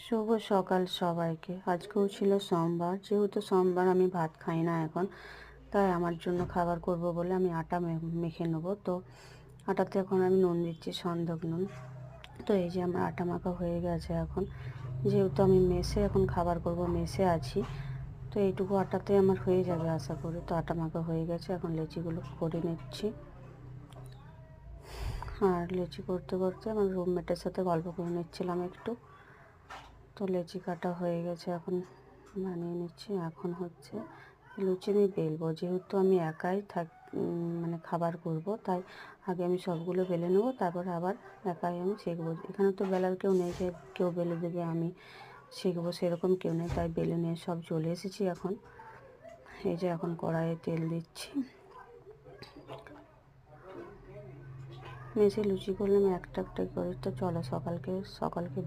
শুভ সকাল সবাইকে। আজকেও ছিল সোমবার, যেহেতু সোমবার আমি ভাত খাই না এখন, তাই আমার জন্য খাবার করব বলে আমি আটা মেখে নেবো। তো আটাতে এখন আমি নুন দিচ্ছি, সন্ধক নুন। তো এই যে আমার আটা মাখা হয়ে গেছে। এখন যেহেতু আমি মেসে এখন খাবার করব, মেসে আছি, তো এইটুকু আটাতে আমার হয়ে যাবে আশা করি। তো আটা মাখা হয়ে গেছে, এখন লেচিগুলো করে নিচ্ছি। আর লেচি করতে করতে আমার রুমমেটের সাথে গল্প করে নিচ্ছিলাম একটু। তো লেচি কাটা হয়ে গেছে, এখন বানিয়ে নিচ্ছি। এখন হচ্ছে লুচি আমি বেলবো, যেহেতু আমি একাই মানে খাবার করব, তাই আগে আমি সবগুলো বেলে নেবো, তারপরে আবার একাই আমি শিখবো। এখানে তো বেলার কেউ নেই যে কেউ বেলে দেবে আমি শিখবো, সেরকম কেউ নেই, তাই বেলে নিয়ে সব চলে এসেছি। এখন এই যে এখন কড়াইয়ে তেল দিচ্ছি। মেসে লুচি করলাম একটা একটা করে। তো চলো সকালকে